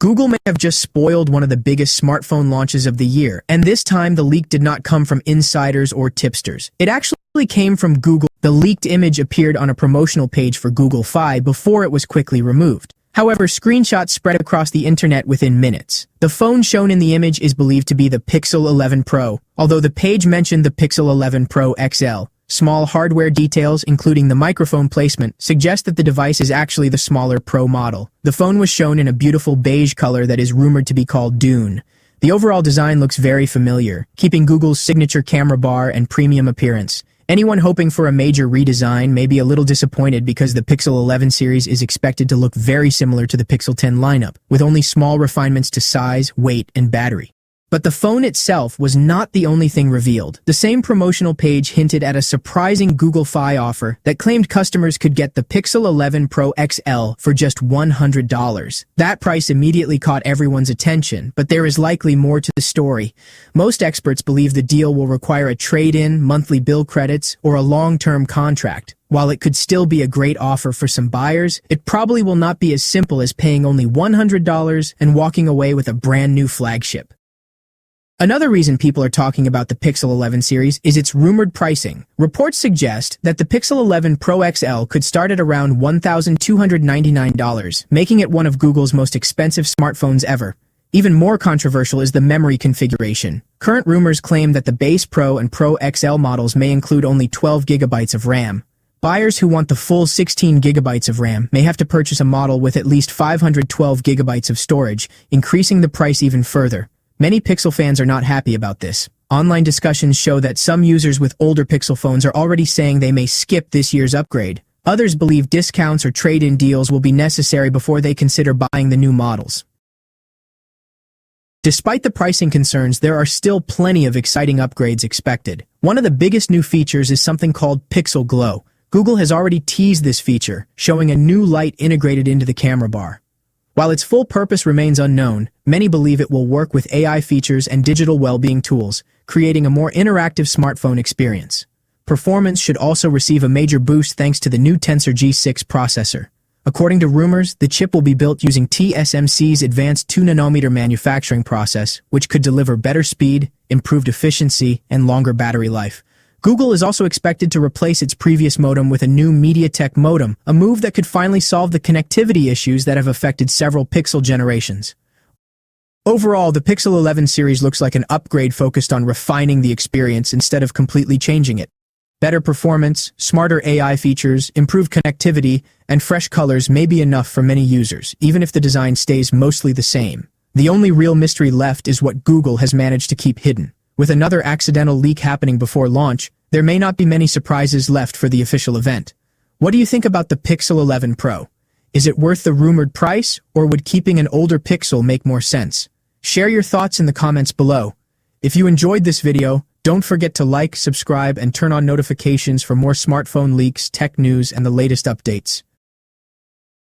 Google may have just spoiled one of the biggest smartphone launches of the year, and this time the leak did not come from insiders or tipsters. It actually came from Google. The leaked image appeared on a promotional page for Google Fi before it was quickly removed. However, screenshots spread across the internet within minutes. The phone shown in the image is believed to be the Pixel 11 Pro, although the page mentioned the Pixel 11 Pro XL. Small hardware details, including the microphone placement, suggest that the device is actually the smaller Pro model. The phone was shown in a beautiful beige color that is rumored to be called Dune. The overall design looks very familiar, keeping Google's signature camera bar and premium appearance. Anyone hoping for a major redesign may be a little disappointed because the Pixel 11 series is expected to look very similar to the Pixel 10 lineup, with only small refinements to size, weight, and battery. But the phone itself was not the only thing revealed. The same promotional page hinted at a surprising Google Fi offer that claimed customers could get the Pixel 11 Pro XL for just $100. That price immediately caught everyone's attention, but there is likely more to the story. Most experts believe the deal will require a trade-in, monthly bill credits, or a long-term contract. While it could still be a great offer for some buyers, it probably will not be as simple as paying only $100 and walking away with a brand new flagship. Another reason people are talking about the Pixel 11 series is its rumored pricing. Reports suggest that the Pixel 11 Pro XL could start at around $1,299, making it one of Google's most expensive smartphones ever. Even more controversial is the memory configuration. Current rumors claim that the base Pro and Pro XL models may include only 12 gigabytes of RAM. Buyers who want the full 16 gigabytes of RAM may have to purchase a model with at least 512 gigabytes of storage, increasing the price even further. Many Pixel fans are not happy about this. Online discussions show that some users with older Pixel phones are already saying they may skip this year's upgrade. Others believe discounts or trade-in deals will be necessary before they consider buying the new models. Despite the pricing concerns, there are still plenty of exciting upgrades expected. One of the biggest new features is something called Pixel Glow. Google has already teased this feature, showing a new light integrated into the camera bar. While its full purpose remains unknown, many believe it will work with AI features and digital well-being tools, creating a more interactive smartphone experience. Performance should also receive a major boost thanks to the new Tensor G6 processor. According to rumors, the chip will be built using TSMC's advanced 2nm manufacturing process, which could deliver better speed, improved efficiency, and longer battery life. Google is also expected to replace its previous modem with a new MediaTek modem, a move that could finally solve the connectivity issues that have affected several Pixel generations. Overall, the Pixel 11 series looks like an upgrade focused on refining the experience instead of completely changing it. Better performance, smarter AI features, improved connectivity, and fresh colors may be enough for many users, even if the design stays mostly the same. The only real mystery left is what Google has managed to keep hidden. With another accidental leak happening before launch, there may not be many surprises left for the official event. What do you think about the Pixel 11 Pro? Is it worth the rumored price, or would keeping an older Pixel make more sense? Share your thoughts in the comments below. If you enjoyed this video, don't forget to like, subscribe, and turn on notifications for more smartphone leaks, tech news, and the latest updates.